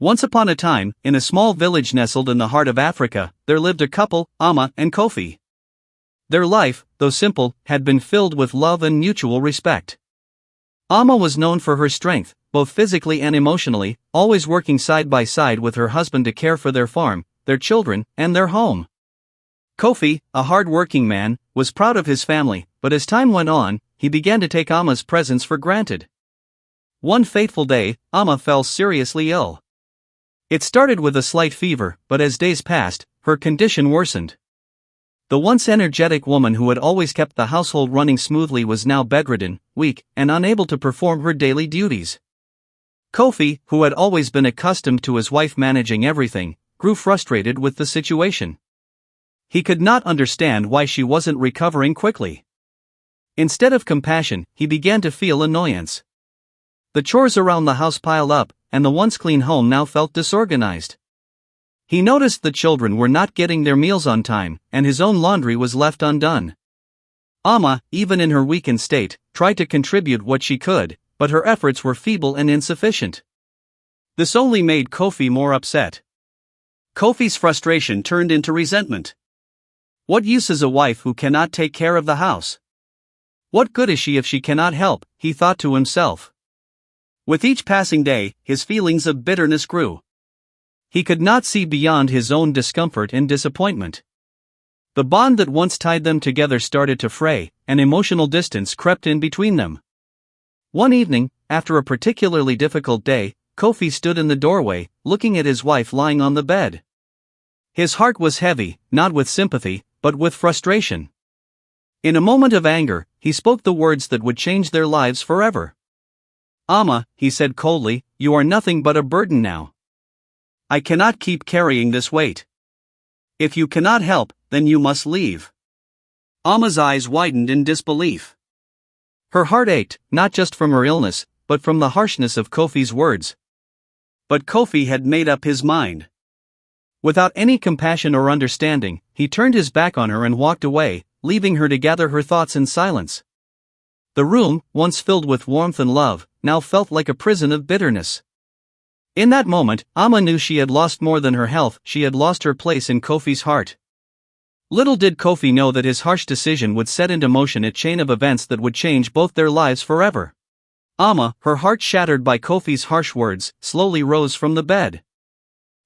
Once upon a time, in a small village nestled in the heart of Africa, there lived a couple, Amma and Kofi. Their life, though simple, had been filled with love and mutual respect. Amma was known for her strength, both physically and emotionally, always working side by side with her husband to care for their farm, their children, and their home. Kofi, a hard-working man, was proud of his family, but as time went on, he began to take Amma's presence for granted. One fateful day, Amma fell seriously ill. It started with a slight fever, but as days passed, her condition worsened. The once energetic woman who had always kept the household running smoothly was now bedridden, weak, and unable to perform her daily duties. Kofi, who had always been accustomed to his wife managing everything, grew frustrated with the situation. He could not understand why she wasn't recovering quickly. Instead of compassion, he began to feel annoyance. The chores around the house piled up, and the once clean home now felt disorganized. He noticed the children were not getting their meals on time, and his own laundry was left undone. Amma, even in her weakened state, tried to contribute what she could, but her efforts were feeble and insufficient. This only made Kofi more upset. Kofi's frustration turned into resentment. What use is a wife who cannot take care of the house? What good is she if she cannot help, he thought to himself. With each passing day, his feelings of bitterness grew. He could not see beyond his own discomfort and disappointment. The bond that once tied them together started to fray, and emotional distance crept in between them. One evening, after a particularly difficult day, Kofi stood in the doorway, looking at his wife lying on the bed. His heart was heavy, not with sympathy, but with frustration. In a moment of anger, he spoke the words that would change their lives forever. "Amma," he said coldly, "you are nothing but a burden now. I cannot keep carrying this weight. If you cannot help, then you must leave." Amma's eyes widened in disbelief. Her heart ached, not just from her illness, but from the harshness of Kofi's words. But Kofi had made up his mind. Without any compassion or understanding, he turned his back on her and walked away, leaving her to gather her thoughts in silence. The room, once filled with warmth and love, now felt like a prison of bitterness. In that moment, Amma knew she had lost more than her health, she had lost her place in Kofi's heart. Little did Kofi know that his harsh decision would set into motion a chain of events that would change both their lives forever. Amma, her heart shattered by Kofi's harsh words, slowly rose from the bed.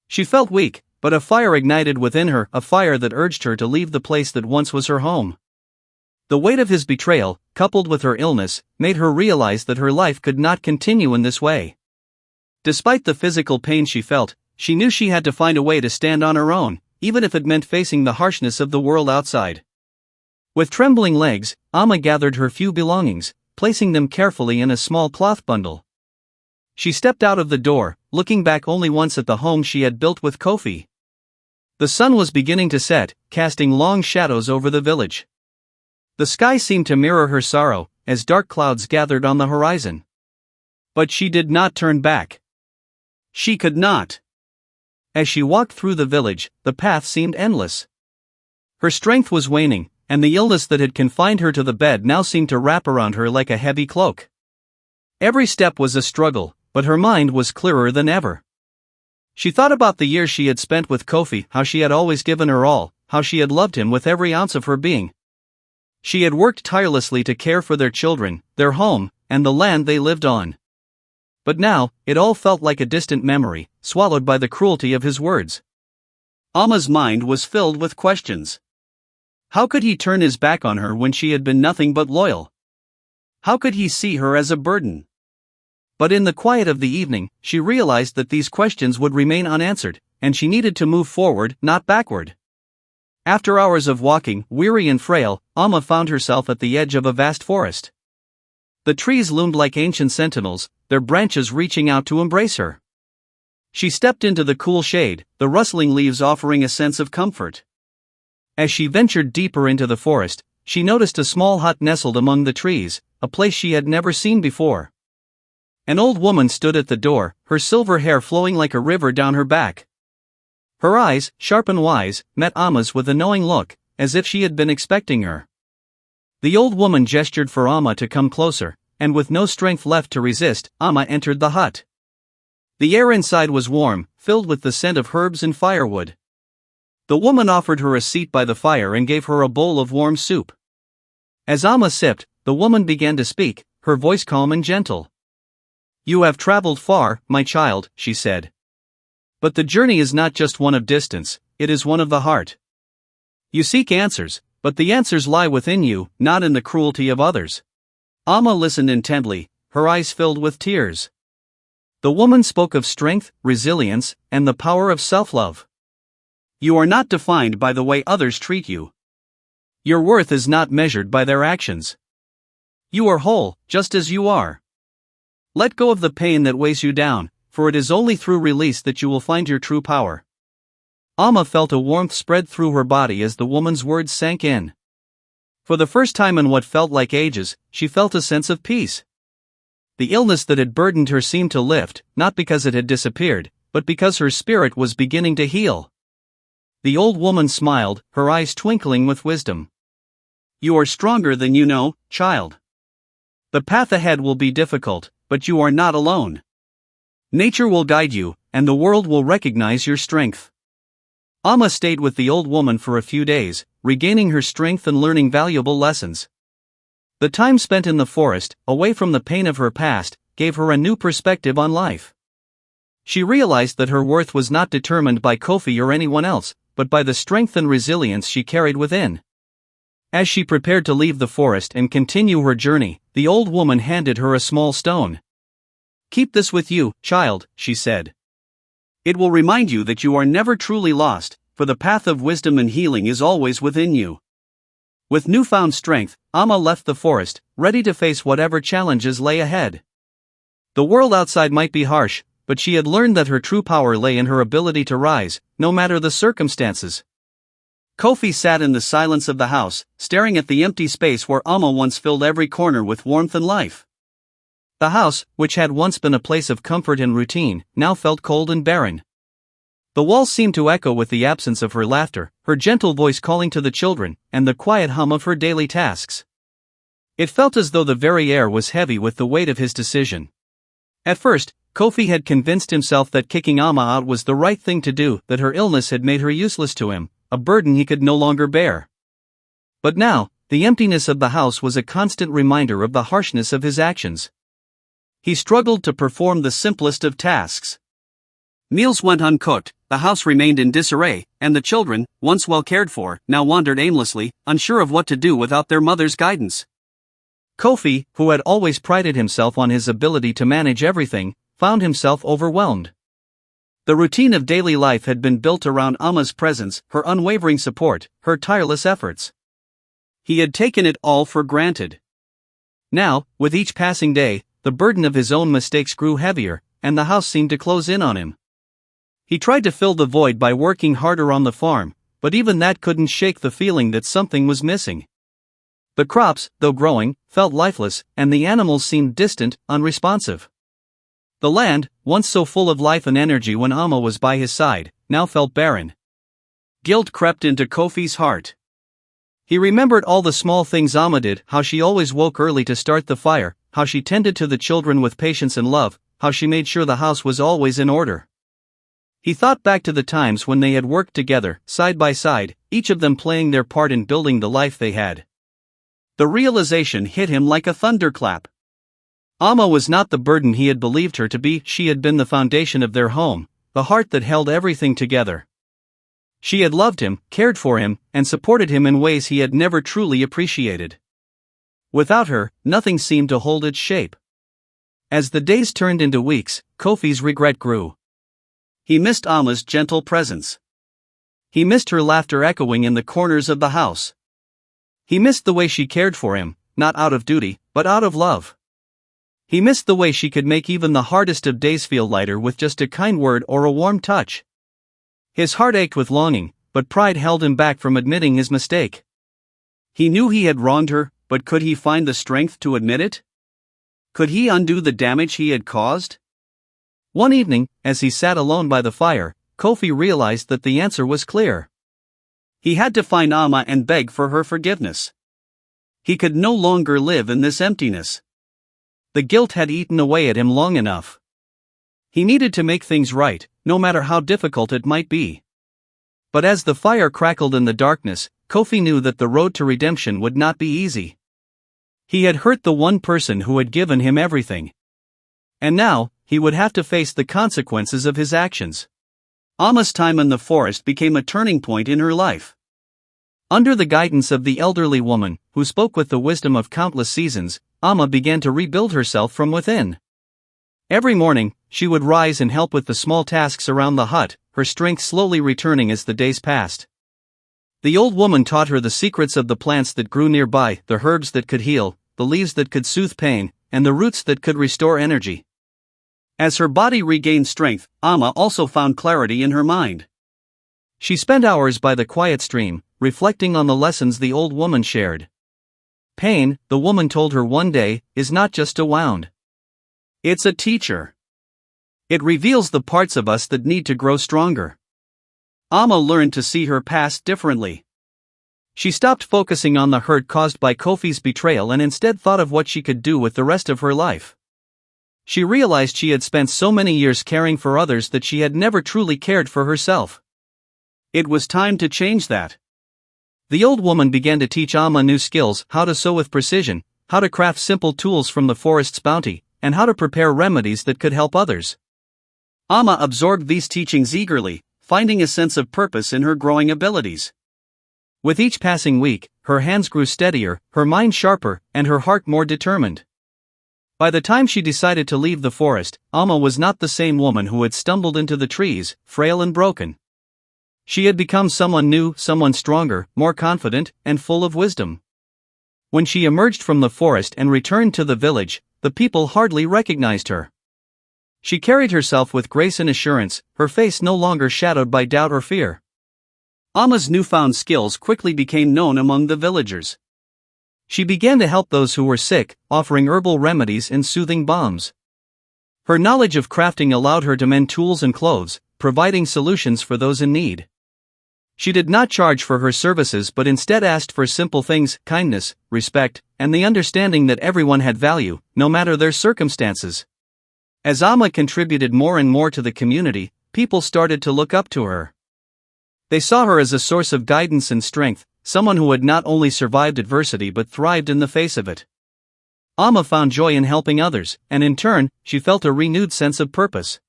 She felt weak, but a fire ignited within her, a fire that urged her to leave the place that once was her home. The weight of his betrayal, coupled with her illness, made her realize that her life could not continue in this way. Despite the physical pain she felt, she knew she had to find a way to stand on her own, even if it meant facing the harshness of the world outside. With trembling legs, Amma gathered her few belongings, placing them carefully in a small cloth bundle. She stepped out of the door, looking back only once at the home she had built with Kofi. The sun was beginning to set, casting long shadows over the village. The sky seemed to mirror her sorrow, as dark clouds gathered on the horizon. But she did not turn back. She could not. As she walked through the village, the path seemed endless. Her strength was waning, and the illness that had confined her to the bed now seemed to wrap around her like a heavy cloak. Every step was a struggle, but her mind was clearer than ever. She thought about the years she had spent with Kofi, how she had always given her all, how she had loved him with every ounce of her being. She had worked tirelessly to care for their children, their home, and the land they lived on. But now, it all felt like a distant memory, swallowed by the cruelty of his words. Amma's mind was filled with questions. How could he turn his back on her when she had been nothing but loyal? How could he see her as a burden? But in the quiet of the evening, she realized that these questions would remain unanswered, and she needed to move forward, not backward. After hours of walking, weary and frail, Amma found herself at the edge of a vast forest. The trees loomed like ancient sentinels, their branches reaching out to embrace her. She stepped into the cool shade, the rustling leaves offering a sense of comfort. As she ventured deeper into the forest, she noticed a small hut nestled among the trees, a place she had never seen before. An old woman stood at the door, her silver hair flowing like a river down her back. Her eyes, sharp and wise, met Amma's with a knowing look, as if she had been expecting her. The old woman gestured for Amma to come closer, and with no strength left to resist, Amma entered the hut. The air inside was warm, filled with the scent of herbs and firewood. The woman offered her a seat by the fire and gave her a bowl of warm soup. As Amma sipped, the woman began to speak, her voice calm and gentle. "You have traveled far, my child," she said. "But the journey is not just one of distance, it is one of the heart. You seek answers, but the answers lie within you, not in the cruelty of others." Amma listened intently, her eyes filled with tears. The woman spoke of strength, resilience, and the power of self-love. "You are not defined by the way others treat you. Your worth is not measured by their actions. You are whole, just as you are. Let go of the pain that weighs you down, for it is only through release that you will find your true power." Amma felt a warmth spread through her body as the woman's words sank in. For the first time in what felt like ages, she felt a sense of peace. The illness that had burdened her seemed to lift, not because it had disappeared, but because her spirit was beginning to heal. The old woman smiled, her eyes twinkling with wisdom. "You are stronger than you know, child. The path ahead will be difficult, but you are not alone. Nature will guide you, and the world will recognize your strength." Amma stayed with the old woman for a few days, regaining her strength and learning valuable lessons. The time spent in the forest, away from the pain of her past, gave her a new perspective on life. She realized that her worth was not determined by Kofi or anyone else, but by the strength and resilience she carried within. As she prepared to leave the forest and continue her journey, the old woman handed her a small stone. "Keep this with you, child," she said. "It will remind you that you are never truly lost, for the path of wisdom and healing is always within you." With newfound strength, Amma left the forest, ready to face whatever challenges lay ahead. The world outside might be harsh, but she had learned that her true power lay in her ability to rise, no matter the circumstances. Kofi sat in the silence of the house, staring at the empty space where Amma once filled every corner with warmth and life. The house, which had once been a place of comfort and routine, now felt cold and barren. The walls seemed to echo with the absence of her laughter, her gentle voice calling to the children, and the quiet hum of her daily tasks. It felt as though the very air was heavy with the weight of his decision. At first, Kofi had convinced himself that kicking Amma out was the right thing to do, that her illness had made her useless to him, a burden he could no longer bear. But now, the emptiness of the house was a constant reminder of the harshness of his actions. He struggled to perform the simplest of tasks. Meals went uncooked, the house remained in disarray, and the children, once well cared for, now wandered aimlessly, unsure of what to do without their mother's guidance. Kofi, who had always prided himself on his ability to manage everything, found himself overwhelmed. The routine of daily life had been built around Amma's presence, her unwavering support, her tireless efforts. He had taken it all for granted. Now, with each passing day, the burden of his own mistakes grew heavier, and the house seemed to close in on him. He tried to fill the void by working harder on the farm, but even that couldn't shake the feeling that something was missing. The crops, though growing, felt lifeless, and the animals seemed distant, unresponsive. The land, once so full of life and energy when Amma was by his side, now felt barren. Guilt crept into Kofi's heart. He remembered all the small things Amma did, how she always woke early to start the fire, how she tended to the children with patience and love, how she made sure the house was always in order. He thought back to the times when they had worked together, side by side, each of them playing their part in building the life they had. The realization hit him like a thunderclap. Amma was not the burden he had believed her to be, she had been the foundation of their home, the heart that held everything together. She had loved him, cared for him, and supported him in ways he had never truly appreciated. Without her, nothing seemed to hold its shape. As the days turned into weeks, Kofi's regret grew. He missed Amma's gentle presence. He missed her laughter echoing in the corners of the house. He missed the way she cared for him, not out of duty, but out of love. He missed the way she could make even the hardest of days feel lighter with just a kind word or a warm touch. His heart ached with longing, but pride held him back from admitting his mistake. He knew he had wronged her, but could he find the strength to admit it? Could he undo the damage he had caused? One evening, as he sat alone by the fire, Kofi realized that the answer was clear. He had to find Amma and beg for her forgiveness. He could no longer live in this emptiness. The guilt had eaten away at him long enough. He needed to make things right, no matter how difficult it might be. But as the fire crackled in the darkness, Kofi knew that the road to redemption would not be easy. He had hurt the one person who had given him everything. And now, he would have to face the consequences of his actions. Amma's time in the forest became a turning point in her life. Under the guidance of the elderly woman, who spoke with the wisdom of countless seasons, Amma began to rebuild herself from within. Every morning, she would rise and help with the small tasks around the hut, her strength slowly returning as the days passed. The old woman taught her the secrets of the plants that grew nearby, the herbs that could heal, the leaves that could soothe pain, and the roots that could restore energy. As her body regained strength, Amma also found clarity in her mind. She spent hours by the quiet stream, reflecting on the lessons the old woman shared. Pain, the woman told her one day, is not just a wound. It's a teacher. It reveals the parts of us that need to grow stronger. Amma learned to see her past differently. She stopped focusing on the hurt caused by Kofi's betrayal and instead thought of what she could do with the rest of her life. She realized she had spent so many years caring for others that she had never truly cared for herself. It was time to change that. The old woman began to teach Amma new skills: how to sew with precision, how to craft simple tools from the forest's bounty, and how to prepare remedies that could help others. Amma absorbed these teachings eagerly, finding a sense of purpose in her growing abilities. With each passing week, her hands grew steadier, her mind sharper, and her heart more determined. By the time she decided to leave the forest, Amma was not the same woman who had stumbled into the trees, frail and broken. She had become someone new, someone stronger, more confident, and full of wisdom. When she emerged from the forest and returned to the village, the people hardly recognized her. She carried herself with grace and assurance, her face no longer shadowed by doubt or fear. Amma's newfound skills quickly became known among the villagers. She began to help those who were sick, offering herbal remedies and soothing balms. Her knowledge of crafting allowed her to mend tools and clothes, providing solutions for those in need. She did not charge for her services but instead asked for simple things: kindness, respect, and the understanding that everyone had value, no matter their circumstances. As Amma contributed more and more to the community, people started to look up to her. They saw her as a source of guidance and strength, someone who had not only survived adversity but thrived in the face of it. Amma found joy in helping others, and in turn, she felt a renewed sense of purpose.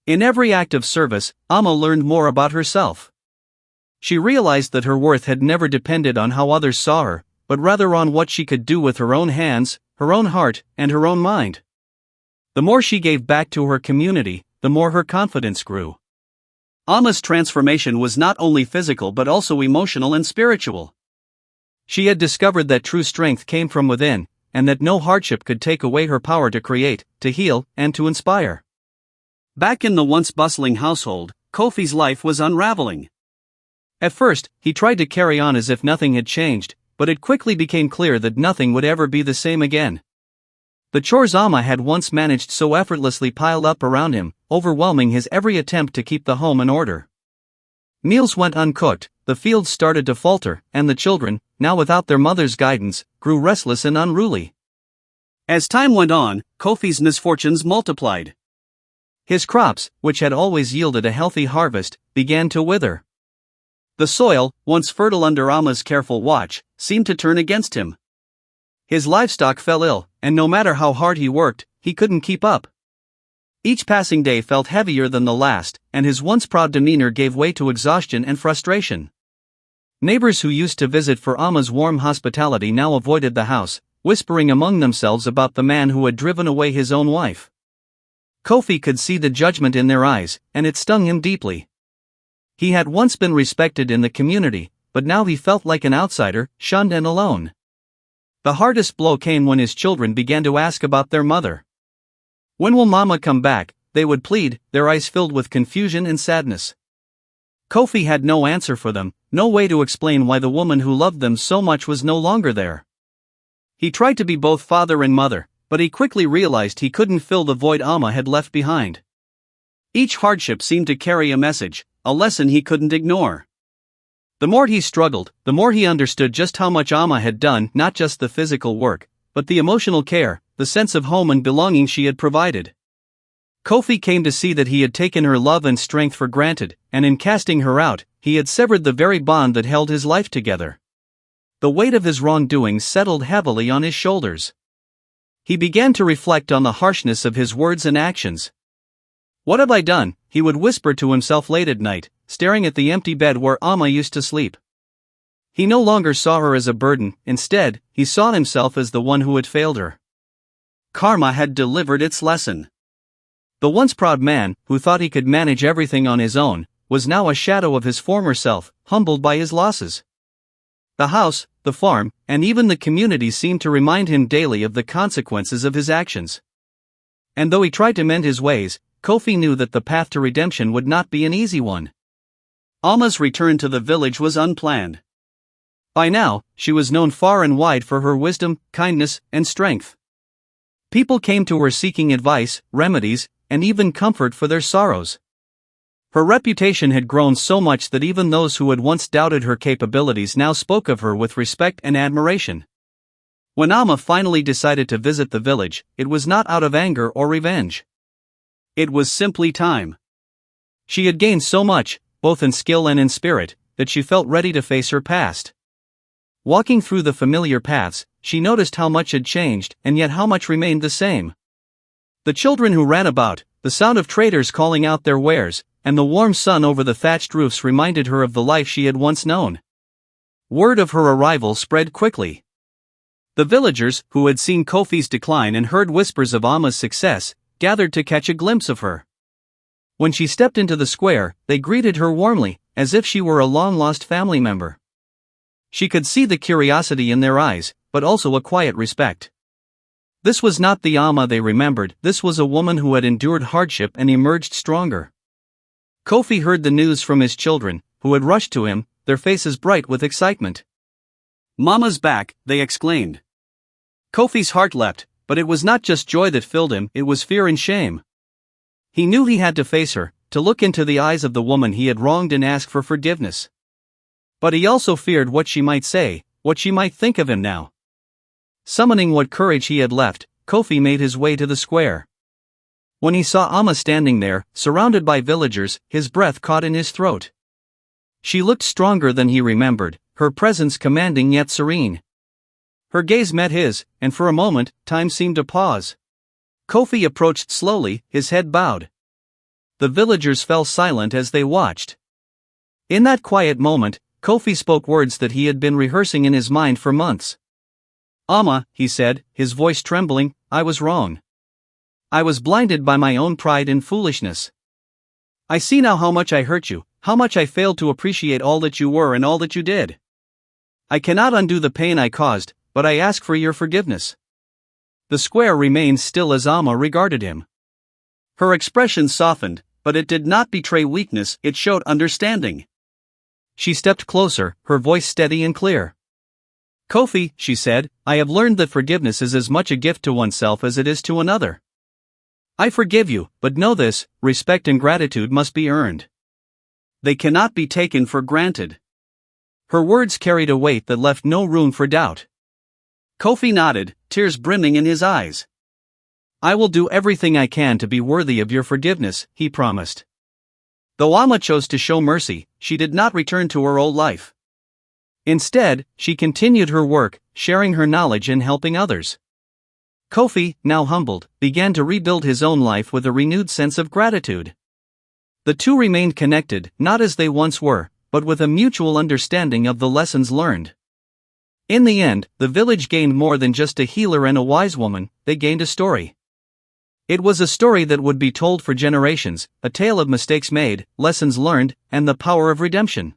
In every act of service, Amma learned more about herself. She realized that her worth had never depended on how others saw her, but rather on what she could do with her own hands, her own heart, and her own mind. The more she gave back to her community, the more her confidence grew. Amma's transformation was not only physical but also emotional and spiritual. She had discovered that true strength came from within, and that no hardship could take away her power to create, to heal, and to inspire. Back in the once bustling household, Kofi's life was unraveling. At first, he tried to carry on as if nothing had changed, but it quickly became clear that nothing would ever be the same again. The chores Amma had once managed so effortlessly piled up around him, overwhelming his every attempt to keep the home in order. Meals went uncooked, the fields started to falter, and the children, now without their mother's guidance, grew restless and unruly. As time went on, Kofi's misfortunes multiplied. His crops, which had always yielded a healthy harvest, began to wither. The soil, once fertile under Amma's careful watch, seemed to turn against him. His livestock fell ill, and no matter how hard he worked, he couldn't keep up. Each passing day felt heavier than the last, and his once proud demeanor gave way to exhaustion and frustration. Neighbors who used to visit for Amma's warm hospitality now avoided the house, whispering among themselves about the man who had driven away his own wife. Kofi could see the judgment in their eyes, and it stung him deeply. He had once been respected in the community, but now he felt like an outsider, shunned and alone. The hardest blow came when his children began to ask about their mother. "When will Mama come back?" they would plead, their eyes filled with confusion and sadness. Kofi had no answer for them, no way to explain why the woman who loved them so much was no longer there. He tried to be both father and mother, but he quickly realized he couldn't fill the void Amma had left behind. Each hardship seemed to carry a message, a lesson he couldn't ignore. The more he struggled, the more he understood just how much Amma had done, not just the physical work, but the emotional care, the sense of home and belonging she had provided. Kofi came to see that he had taken her love and strength for granted, and in casting her out, he had severed the very bond that held his life together. The weight of his wrongdoings settled heavily on his shoulders. He began to reflect on the harshness of his words and actions. "What have I done?" he would whisper to himself late at night, staring at the empty bed where Amma used to sleep. He no longer saw her as a burden, instead, he saw himself as the one who had failed her. Karma had delivered its lesson. The once proud man, who thought he could manage everything on his own, was now a shadow of his former self, humbled by his losses. The house, the farm, and even the community seemed to remind him daily of the consequences of his actions. And though he tried to mend his ways, Kofi knew that the path to redemption would not be an easy one. Amma's return to the village was unplanned. By now, she was known far and wide for her wisdom, kindness, and strength. People came to her seeking advice, remedies, and even comfort for their sorrows. Her reputation had grown so much that even those who had once doubted her capabilities now spoke of her with respect and admiration. When Amma finally decided to visit the village, it was not out of anger or revenge. It was simply time. She had gained so much, both in skill and in spirit, that she felt ready to face her past. Walking through the familiar paths, she noticed how much had changed, and yet how much remained the same. The children who ran about, the sound of traders calling out their wares, and the warm sun over the thatched roofs reminded her of the life she had once known. Word of her arrival spread quickly. The villagers, who had seen Kofi's decline and heard whispers of Amma's success, gathered to catch a glimpse of her. When she stepped into the square, they greeted her warmly, as if she were a long-lost family member. She could see the curiosity in their eyes, but also a quiet respect. This was not the Amma they remembered, this was a woman who had endured hardship and emerged stronger. Kofi heard the news from his children, who had rushed to him, their faces bright with excitement. "Mama's back," they exclaimed. Kofi's heart leapt, but it was not just joy that filled him, it was fear and shame. He knew he had to face her, to look into the eyes of the woman he had wronged and ask for forgiveness. But he also feared what she might say, what she might think of him now. Summoning what courage he had left, Kofi made his way to the square. When he saw Amma standing there, surrounded by villagers, his breath caught in his throat. She looked stronger than he remembered, her presence commanding yet serene. Her gaze met his, and for a moment, time seemed to pause. Kofi approached slowly, his head bowed. The villagers fell silent as they watched. In that quiet moment, Kofi spoke words that he had been rehearsing in his mind for months. "Amma," he said, his voice trembling, "I was wrong. I was blinded by my own pride and foolishness. I see now how much I hurt you, how much I failed to appreciate all that you were and all that you did. I cannot undo the pain I caused, but I ask for your forgiveness." The square remained still as Amma regarded him. Her expression softened, but it did not betray weakness, it showed understanding. She stepped closer, her voice steady and clear. "Kofi," she said, "I have learned that forgiveness is as much a gift to oneself as it is to another. I forgive you, but know this, respect and gratitude must be earned. They cannot be taken for granted." Her words carried a weight that left no room for doubt. Kofi nodded, tears brimming in his eyes. "I will do everything I can to be worthy of your forgiveness," he promised. Though Amma chose to show mercy, she did not return to her old life. Instead, she continued her work, sharing her knowledge and helping others. Kofi, now humbled, began to rebuild his own life with a renewed sense of gratitude. The two remained connected, not as they once were, but with a mutual understanding of the lessons learned. In the end, the village gained more than just a healer and a wise woman, they gained a story. It was a story that would be told for generations, a tale of mistakes made, lessons learned, and the power of redemption.